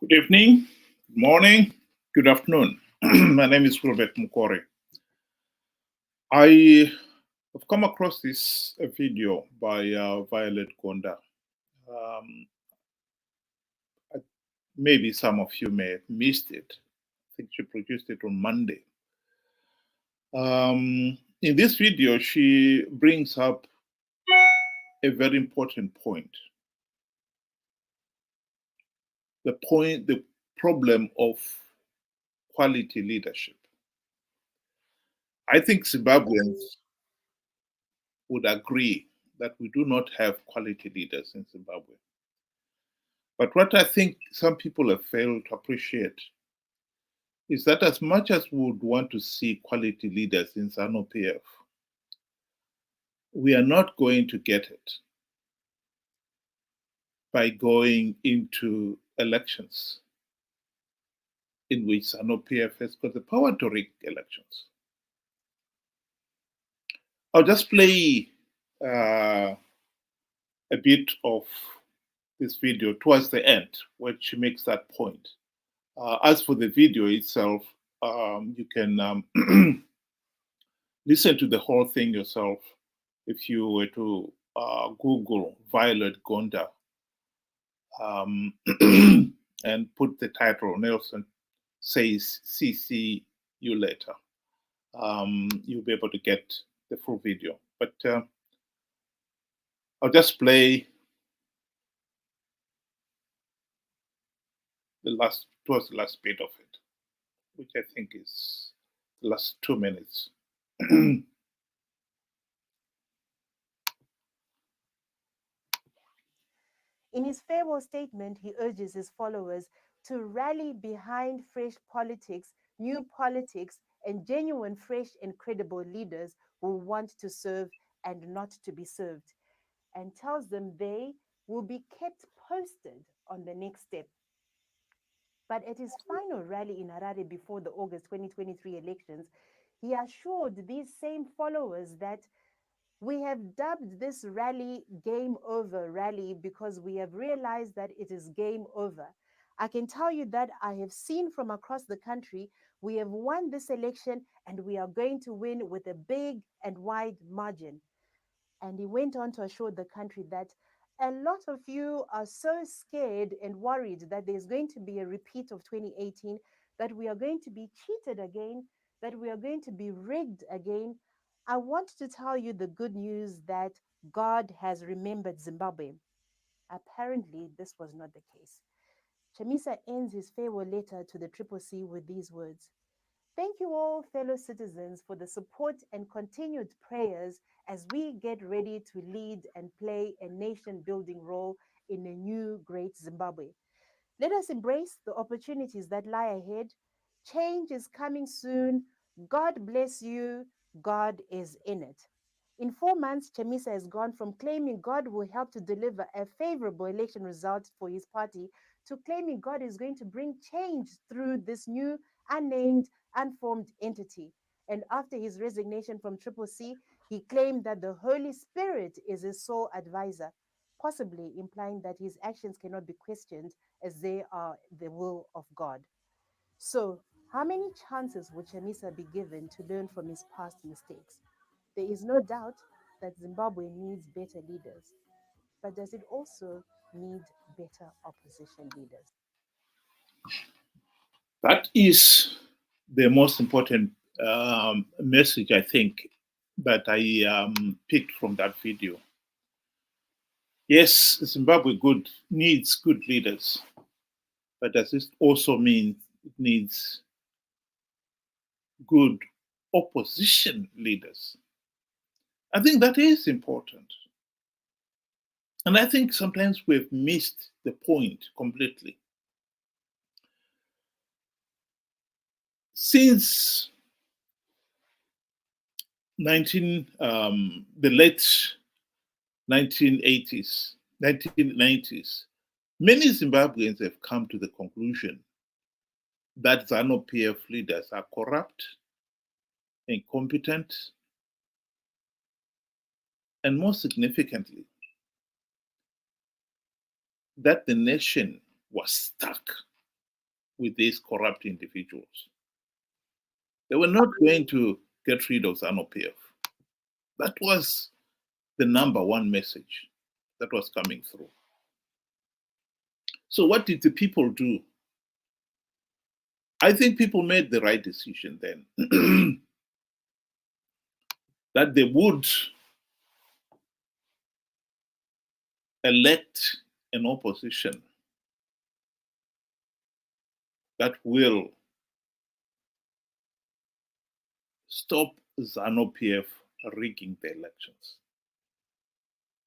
Good evening, good morning, good afternoon. My name is Robert Mukore. I have come across this video by Violet Gonda. Um, Maybe some of you may have missed it. I think she produced it on Monday. In this video, she brings up a very important point. The problem of quality leadership. I think Zimbabweans would agree that we do not have quality leaders in Zimbabwe. But what I think some people have failed to appreciate is that as much as we would want to see quality leaders in Zanu PF, we are not going to get it by going into elections in which Zanu PF has got the power to rig elections. I'll just play a bit of this video towards the end where she makes that point. As for the video itself, you can listen to the whole thing yourself if you were to Google Violet Gonda and put the title Nelson Says CC You Later. You'll be able to get the full video. But I'll just play towards the last bit of it, which I think is the last 2 minutes. In his farewell statement, he urges his followers to rally behind fresh politics, new politics, and genuine, fresh, and credible leaders who want to serve and not to be served, and tells them they will be kept posted on the next step. But at his final rally in Harare before the August 2023 elections, he assured these same followers that we have dubbed this rally Game Over Rally because we have realized that it is game over. I can tell you that I have seen from across the country, we have won this election and we are going to win with a big and wide margin. And he went on to assure the country that a lot of you are so scared and worried that there's going to be a repeat of 2018, that we are going to be cheated again, that we are going to be rigged again. I want to tell you the good news that God has remembered Zimbabwe. Apparently, this was not the case. Chamisa ends his farewell letter to the Triple C with these words. Thank you all, fellow citizens, for the support and continued prayers as we get ready to lead and play a nation-building role in a new great Zimbabwe. Let us embrace the opportunities that lie ahead. Change is coming soon. God bless you. God is in it. In 4 months, Chamisa has gone from claiming God will help to deliver a favorable election result for his party to claiming God is going to bring change through this new, unnamed, unformed entity. And after his resignation from Triple C, he claimed that the Holy Spirit is his sole advisor, possibly implying that his actions cannot be questioned as they are the will of God. So, how many chances would Chamisa be given to learn from his past mistakes? There is no doubt that Zimbabwe needs better leaders, but does it also need better opposition leaders? That is the most important message, I think, that I picked from that video. Yes, Zimbabwe needs good leaders, but does this also mean it needs good opposition leaders? I think that is important. And I think sometimes we've missed the point completely. Since the late 1980s, 1990s, many Zimbabweans have come to the conclusion that Zanu PF leaders are corrupt, incompetent, and more significantly, that the nation was stuck with these corrupt individuals. They were not going to get rid of Zanu PF. That was the number one message that was coming through. So what did the people do? I think people made the right decision then that they would elect an opposition that will stop Zanu PF rigging the elections.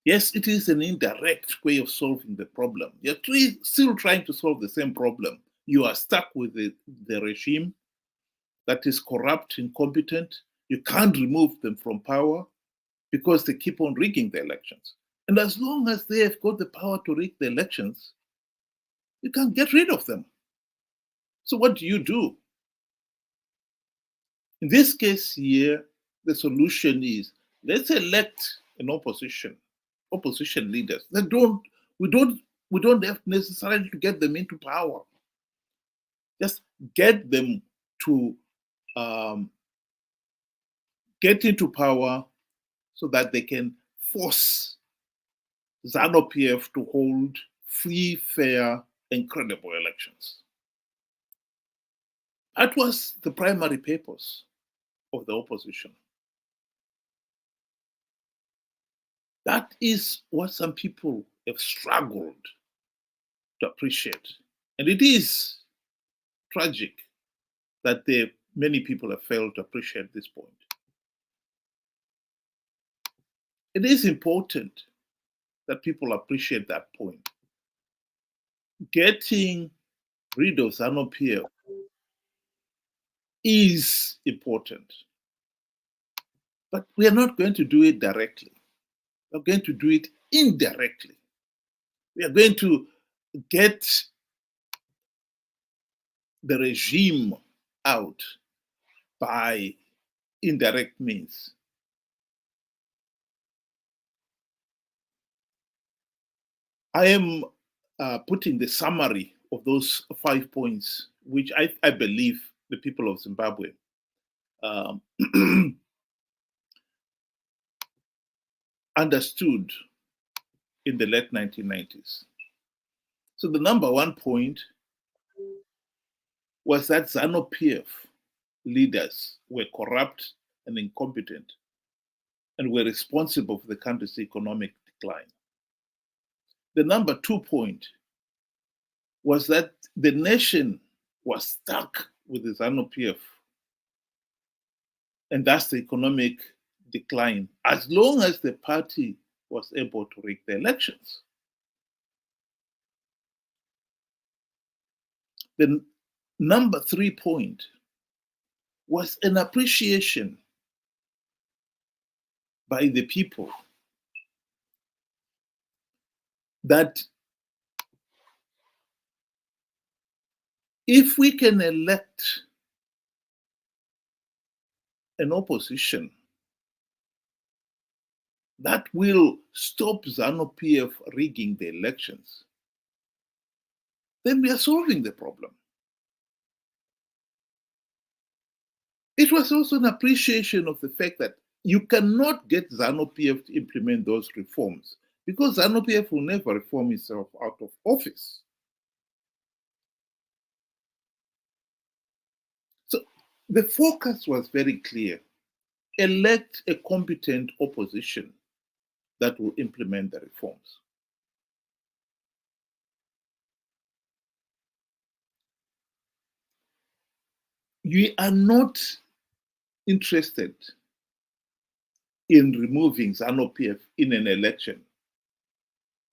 Yes, it is an indirect way of solving the problem. You're still trying to solve the same problem. You are stuck with the regime that is corrupt, incompetent. You can't remove them from power because they keep on rigging the elections. And as long as they have got the power to rig the elections, you can't get rid of them. So what do you do? In this case here, the solution is let's elect an opposition leaders. We don't have necessarily to get them into power. Just get them to get into power so that they can force Zanu PF to hold free, fair, and credible elections. That was the primary purpose of the opposition. That is what some people have struggled to appreciate. And it is tragic that many people have failed to appreciate this point. It is important that people appreciate that point. Getting rid of Zanu PF is important. But we are not going to do it directly. We're going to do it indirectly. We are going to get the regime out by indirect means. I am putting the summary of those 5 points, which I believe the people of Zimbabwe understood in the late 1990s. So the number one point was that Zanu PF leaders were corrupt and incompetent and were responsible for the country's economic decline. The number 2 point was that the nation was stuck with the Zanu PF and that's the economic decline, as long as the party was able to rig the elections. The number 3 point was an appreciation by the people that if we can elect an opposition that will stop Zanu PF rigging the elections, then we are solving the problem. It was also an appreciation of the fact that you cannot get Zanu PF to implement those reforms because Zanu PF will never reform itself out of office. So the focus was very clear. Elect a competent opposition that will implement the reforms. You are not interested in removing Zanu PF in an election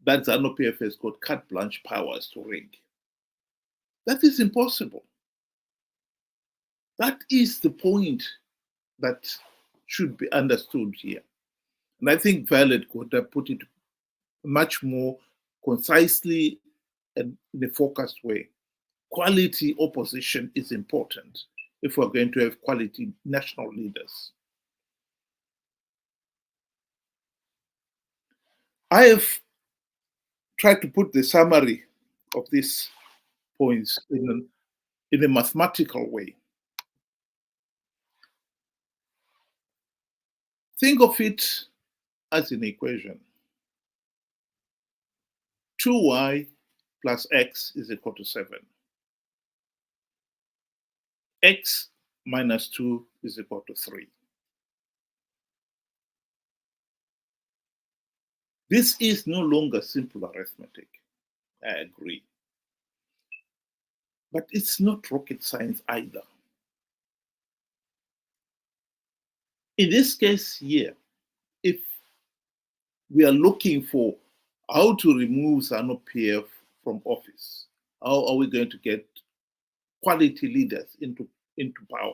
that Zanu PF has got carte blanche powers to rig. That is impossible. That is the point that should be understood here. And I think Violet Gonda put it much more concisely and in a focused way. Quality opposition is important if we're going to have quality national leaders. I have tried to put the summary of these points in in a mathematical way. Think of it as an equation. 2y plus x is equal to 7. X minus 2 is equal to 3. This is no longer simple arithmetic, I agree. But it's not rocket science either. In this case here, if we are looking for how to remove Zanu PF from office, how are we going to get quality leaders into power?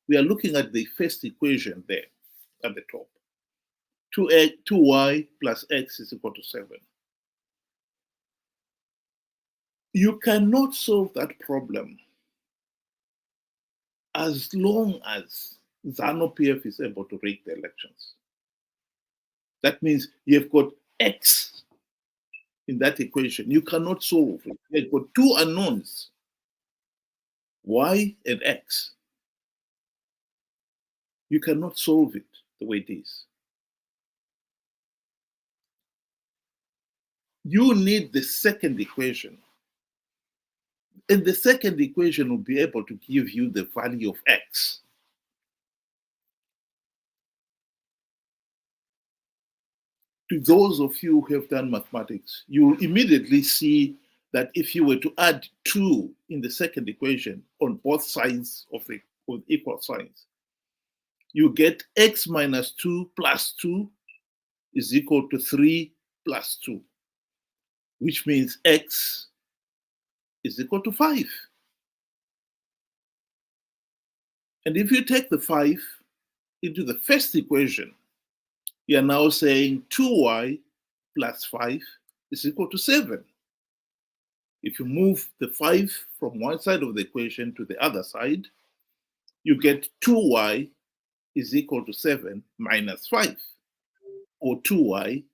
We are looking at the first equation there at the top. 2y plus x is equal to 7. You cannot solve that problem as long as Zanu PF is able to rig the elections. That means you've got x in that equation. You cannot solve it. You've got two unknowns, y and x. You cannot solve it the way it is. You need the second equation. And the second equation will be able to give you the value of x. To those of you who have done mathematics, you will immediately see that if you were to add 2 in the second equation on both sides of equal signs, you get x minus 2 plus 2 is equal to 3 plus 2, which means x is equal to 5. And if you take the 5 into the first equation, you are now saying 2y plus 5 is equal to 7. If you move the 5 from one side of the equation to the other side, you get 2y is equal to 7 minus 5, or 2y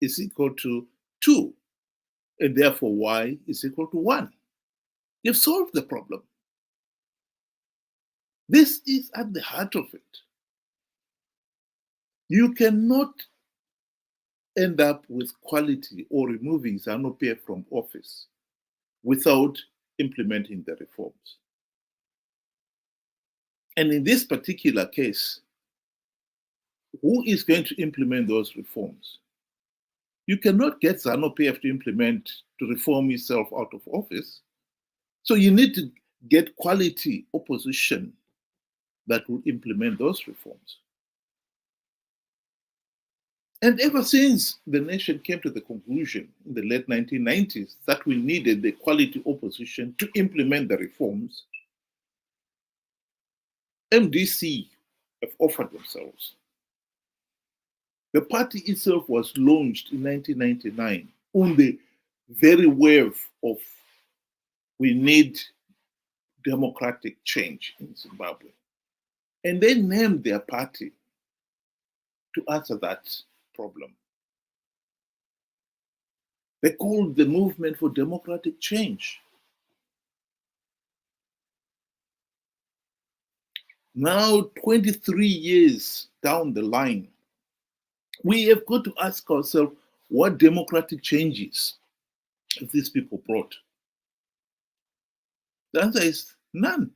is equal to 2, and therefore y is equal to 1. You've solved the problem. This is at the heart of it. You cannot end up with quality or removing Zanu PF from office without implementing the reforms. And in this particular case, who is going to implement those reforms? You cannot get Zanu PF to reform itself out of office. So you need to get quality opposition that will implement those reforms. And ever since the nation came to the conclusion in the late 1990s that we needed the quality opposition to implement the reforms, MDC have offered themselves. The party itself was launched in 1999 on the very wave of we need democratic change in Zimbabwe. And they named their party to answer that problem. They called the Movement for Democratic Change. Now, 23 years down the line, we have got to ask ourselves what democratic changes have these people brought? The answer is none.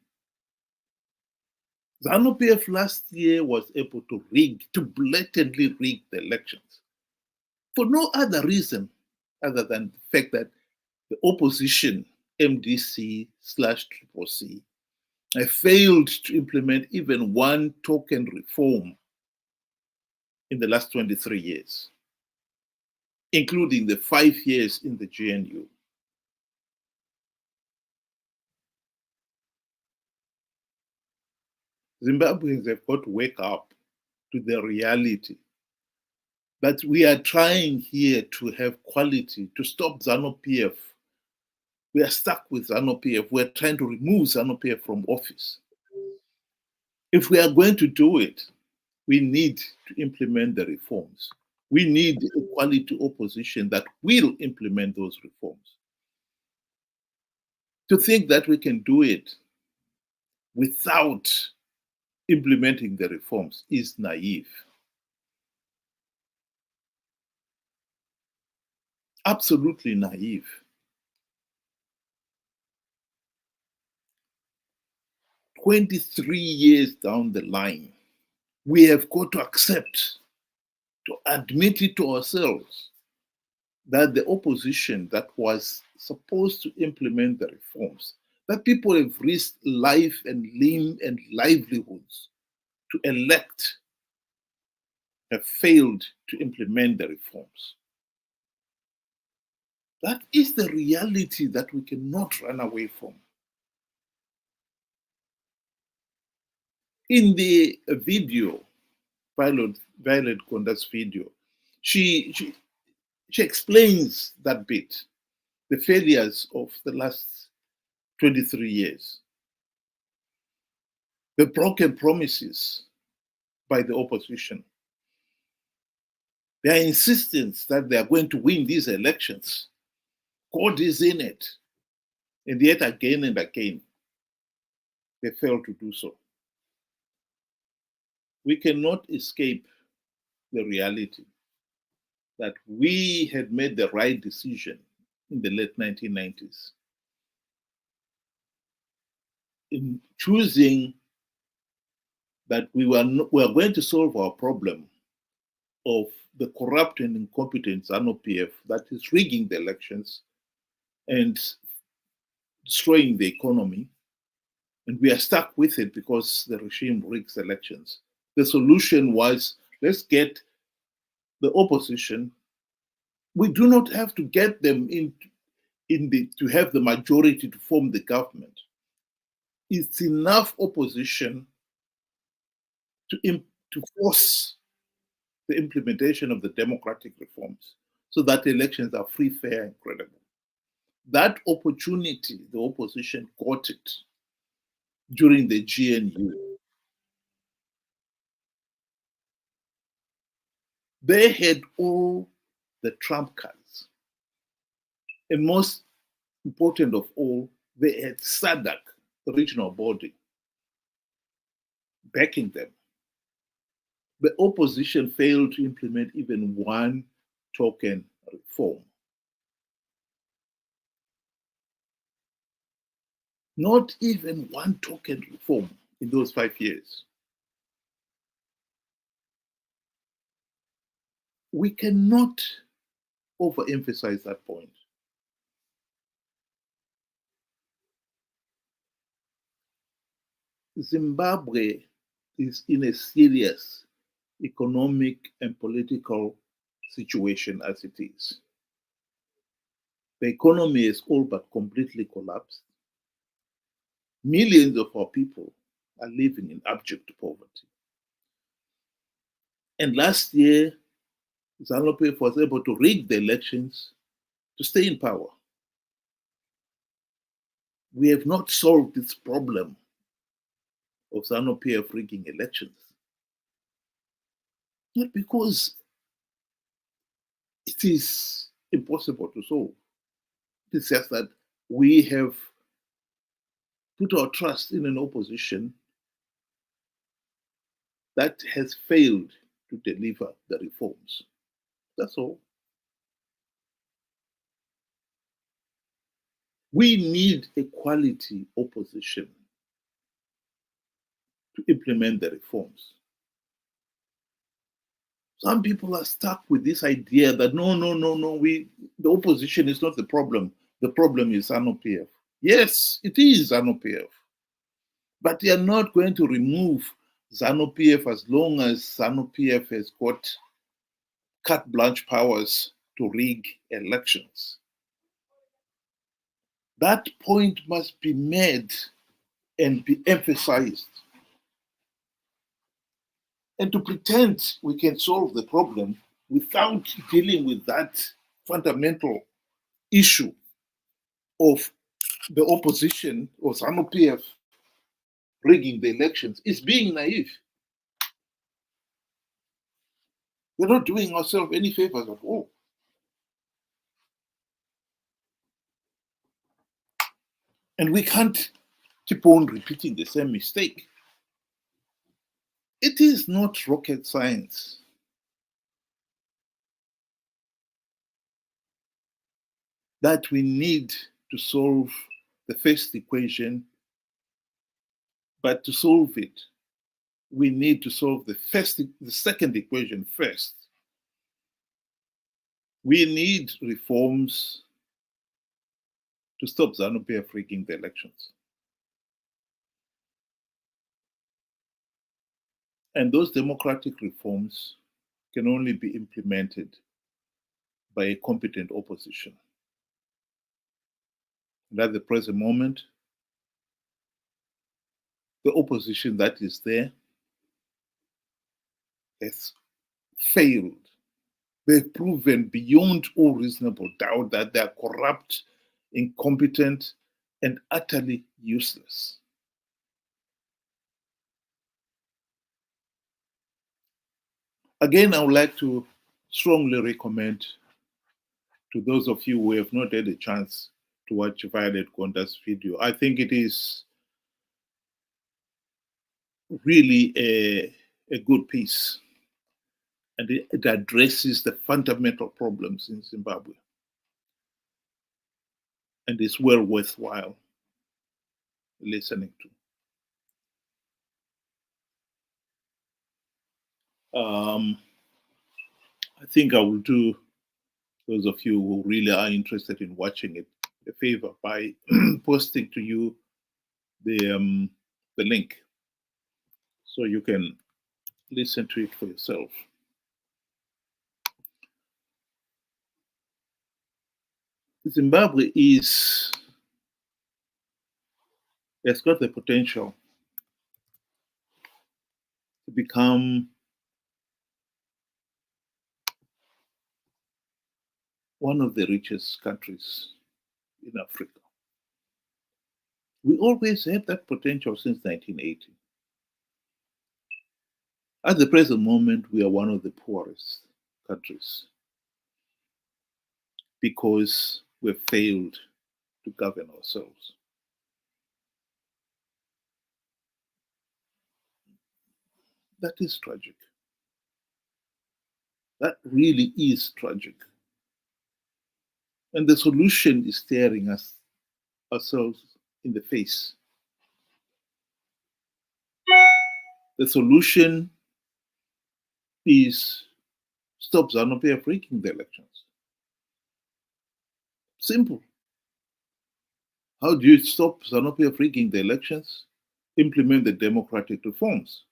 Zanu PF last year was able to blatantly rig the elections for no other reason other than the fact that the opposition, MDC/CCC, failed to implement even one token reform in the last 23 years, including the 5 years in the GNU. Zimbabweans have got to wake up to the reality that we are trying here to have quality, to stop Zanu PF. We are stuck with Zanu PF. We are trying to remove Zanu PF from office. If we are going to do it, we need to implement the reforms. We need a quality opposition that will implement those reforms. To think that we can do it without implementing the reforms is naive. Absolutely naive. "23 years down the line, we have got to accept, to admit it to ourselves, that the opposition that was supposed to implement the reforms, that people have risked life and limb and livelihoods to elect, have failed to implement the reforms." That is the reality that we cannot run away from. In the video, Violet Gonda's video, she explains that bit, the failures of the last 23 years, the broken promises by the opposition, their insistence that they are going to win these elections. God is in it. And yet again and again, they fail to do so. We cannot escape the reality that we had made the right decision in the late 1990s in choosing that we were going to solve our problem of the corrupt and incompetent Zanu PF that is rigging the elections and destroying the economy. And we are stuck with it because the regime rigs elections. The solution was, let's get the opposition. We do not have to get them to have the majority to form the government. It's enough opposition to force the implementation of the democratic reforms so that elections are free, fair, and credible. That opportunity, the opposition got it during the GNU. They had all the trump cards. And most important of all, they had SADC, the regional body, backing them. The opposition failed to implement even one token reform. Not even one token reform in those 5 years. We cannot overemphasize that point. Zimbabwe is in a serious economic and political situation as it is. The economy is all but completely collapsed. Millions of our people are living in abject poverty. And last year, Zanu PF was able to rig the elections to stay in power. We have not solved this problem of Zanu PF rigging elections. Not because it is impossible to solve. It's just that we have put our trust in an opposition that has failed to deliver the reforms. That's all. We need a quality opposition to implement the reforms. Some people are stuck with this idea that no, the opposition is not the problem. The problem is Zanu PF. Yes, it is Zanu PF. But they are not going to remove Zanu PF as long as Zanu PF has got carte blanche powers to rig elections. That point must be made and be emphasized. And to pretend we can solve the problem without dealing with that fundamental issue of the opposition or Zanu PF rigging the elections is being naive. We're not doing ourselves any favors at all. And we can't keep on repeating the same mistake. It is not rocket science. That we need to solve the first equation, but to solve it, we need to solve the second equation first. We need reforms to stop Zanu PF rigging the elections. And those democratic reforms can only be implemented by a competent opposition. And at the present moment, the opposition that is there has failed. They've proven beyond all reasonable doubt that they are corrupt, incompetent, and utterly useless. Again, I would like to strongly recommend to those of you who have not had a chance to watch Violet Gonda's video. I think it is really a good piece, and it addresses the fundamental problems in Zimbabwe, and it's well worthwhile listening to. I think I will do those of you who really are interested in watching it a favor by posting to you the link so you can listen to it for yourself. Zimbabwe has got the potential to become one of the richest countries in Africa. We always had that potential since 1980. At the present moment, we are one of the poorest countries because we've failed to govern ourselves. That is tragic. That really is tragic. And the solution is staring us ourselves in the face. The solution is stop Zanu PF rigging the elections. Simple. How do you stop Zanu PF rigging the elections? Implement the democratic reforms.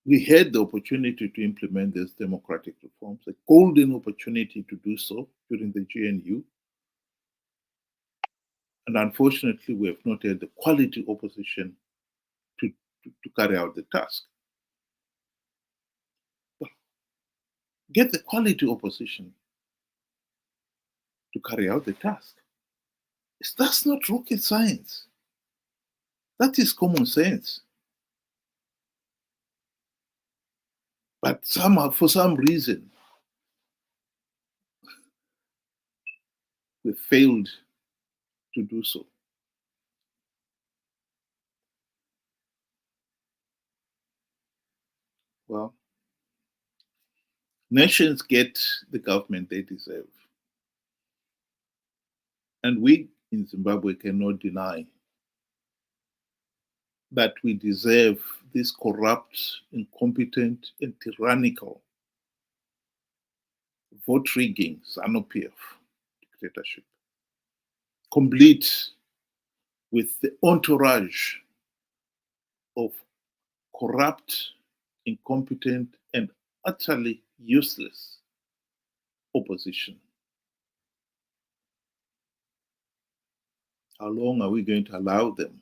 We had the opportunity to implement these democratic reforms, a golden opportunity to do so during the GNU. And unfortunately, we have not had the quality opposition to carry out the task. But get the quality opposition to carry out the task. That's not rocket science. That is common sense. But somehow, for some reason, we failed to do so. Well, nations get the government they deserve. And we in Zimbabwe cannot deny that we deserve this corrupt, incompetent, and tyrannical vote rigging Zanu PF dictatorship, complete with the entourage of corrupt, incompetent, and utterly useless opposition. How long are we going to allow them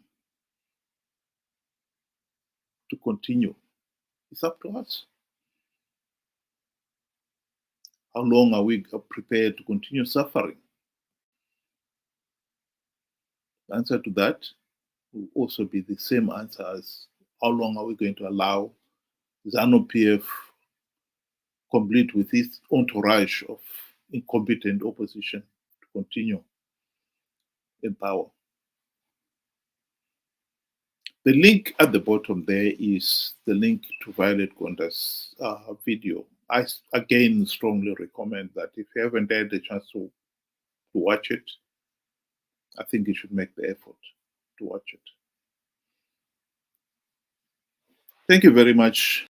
to continue? It's up to us. How long are we prepared to continue suffering? The answer to that will also be the same answer as how long are we going to allow Zanu PF, complete with its entourage of incompetent opposition, to continue? in power. The link at the bottom there is the link to Violet Gonda's video. I again strongly recommend that if you haven't had the chance to watch it, I think you should make the effort to watch it. Thank you very much